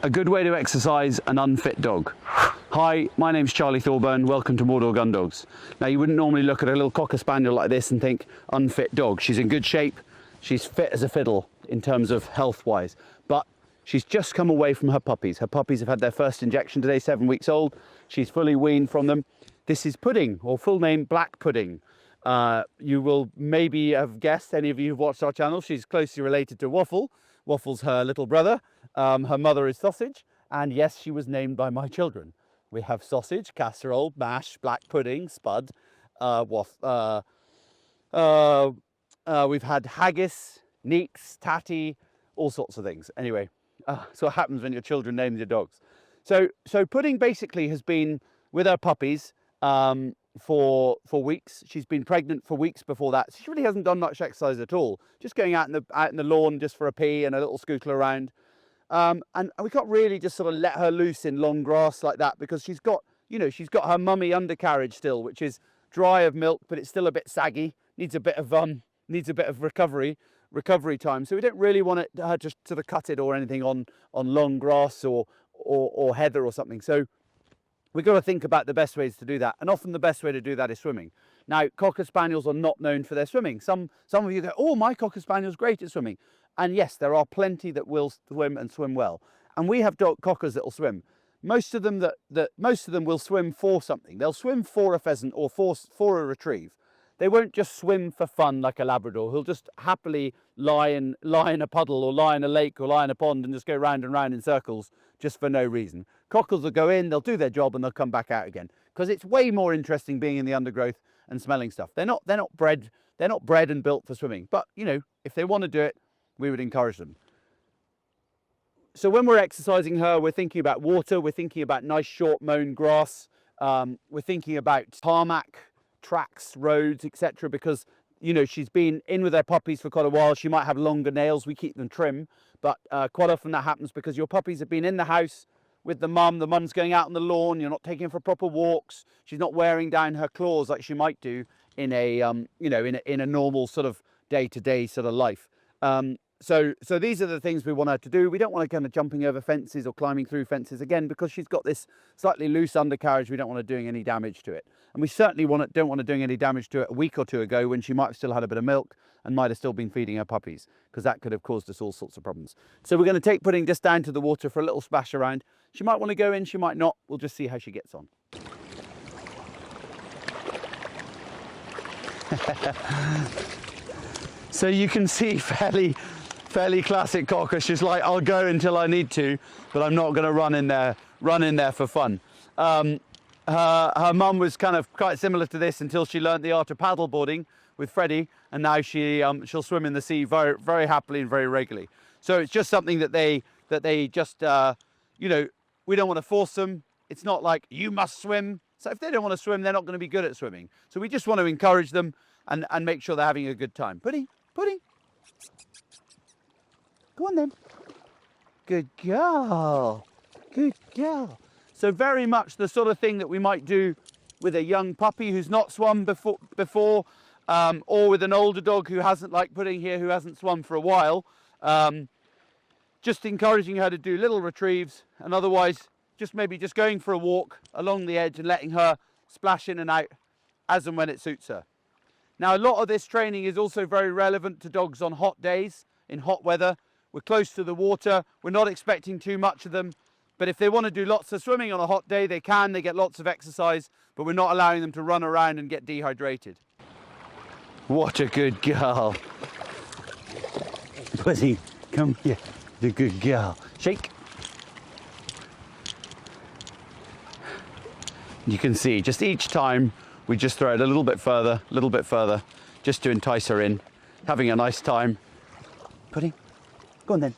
A good way to exercise an unfit dog. Hi, my name's Charlie Thorburn. Welcome to Mordor Gun Dogs. Now, you wouldn't normally look at a little Cocker Spaniel like this and think unfit dog. She's in good shape. She's fit as a fiddle in terms of health-wise, but she's just come away from her puppies. Her puppies have had their first injection today, 7 weeks old. She's fully weaned from them. This is Pudding, or full name Black Pudding. You will maybe have guessed, any of you who've watched our channel, she's closely related to Waffle. Waffle's her little brother. Her mother is Sausage, and yes, she was named by my children. We have Sausage, Casserole, Mash, Black Pudding, Spud, we've had Haggis, Neeks, Tatty, all sorts of things. Anyway, so what happens when your children name your dogs. So Pudding basically has been with her puppies for weeks. She's been pregnant for weeks before that. So she really hasn't done much exercise at all. Just going out in the lawn just for a pee and a little scootle around. And we can't really just sort of let her loose in long grass like that, because she's got her mummy undercarriage still, which is dry of milk, but it's still a bit saggy. Needs a bit of recovery time. So we don't really want her to sort of cut it or anything on long grass or heather or something. So we've got to think about the best ways to do that. And often the best way to do that is swimming. Now, Cocker Spaniels are not known for their swimming. Some of you go, oh, my Cocker Spaniel's great at swimming. And yes, there are plenty that will swim and swim well. And we have Cockers that will swim. Most of them will swim for something. They'll swim for a pheasant or for a retrieve. They won't just swim for fun like a Labrador. He'll just happily lie in a puddle or lie in a lake or lie in a pond and just go round and round in circles just for no reason. Cockers will go in, they'll do their job, and they'll come back out again, because it's way more interesting being in the undergrowth and smelling stuff. They're not bred and built for swimming. But if they want to do it, we would encourage them. So when we're exercising her, we're thinking about water, we're thinking about nice short mown grass, we're thinking about tarmac, tracks, roads, etc. Because she's been in with her puppies for quite a while. She might have longer nails. We keep them trim, but quite often that happens because your puppies have been in the house with the mum. The mum's going out on the lawn. You're not taking her for proper walks. She's not wearing down her claws like she might do in a in a normal sort of day-to-day sort of life. So these are the things we want her to do. We don't want her kind of jumping over fences or climbing through fences, again, because she's got this slightly loose undercarriage. We don't want her doing any damage to it. And we certainly don't want her doing any damage to it a week or two ago, when she might have still had a bit of milk and might have still been feeding her puppies, because that could have caused us all sorts of problems. So we're going to take Pudding just down to the water for a little splash around. She might want to go in, she might not. We'll just see how she gets on. So you can see fairly classic Cocker. She's like, I'll go until I need to, but I'm not going to run in there for fun. Her mum was kind of quite similar to this until she learnt the art of paddleboarding with Freddie, and now she'll swim in the sea very, very happily and very regularly. So it's just something that they just we don't want to force them. It's not like you must swim. So if they don't want to swim, they're not going to be good at swimming. So we just want to encourage them and make sure they're having a good time. Pudding. Go on then. Good girl. Good girl. So very much the sort of thing that we might do with a young puppy who's not swum before, or with an older dog who hasn't, like Pudding here, who hasn't swum for a while. Just encouraging her to do little retrieves, and otherwise just going for a walk along the edge and letting her splash in and out as and when it suits her. Now, a lot of this training is also very relevant to dogs on hot days, in hot weather. We're close to the water. We're not expecting too much of them. But if they want to do lots of swimming on a hot day, they can. They get lots of exercise, but we're not allowing them to run around and get dehydrated. What a good girl. Pussy, come here. The good girl. Shake. You can see, just each time, we just throw it a little bit further, just to entice her in, having a nice time. Pudding, go on then.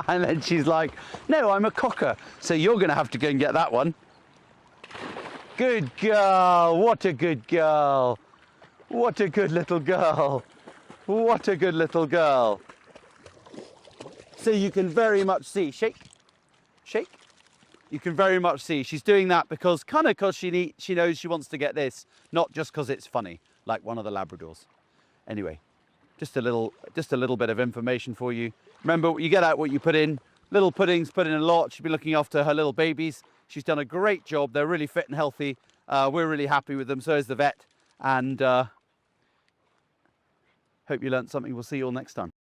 And then she's like, no, I'm a Cocker, so you're going to have to go and get that one. Good girl, what a good girl. What a good little girl. What a good little girl. So you can very much see, shake. You can very much see she's doing that because she knows she wants to get this, not just because it's funny, like one of the Labradors. Anyway, just a little bit of information for you. Remember, you get out what you put in. Little Pudding's put in a lot. She's been looking after her little babies. She's done a great job. They're really fit and healthy. We're really happy with them. So is the vet. And hope you learned something. We'll see you all next time.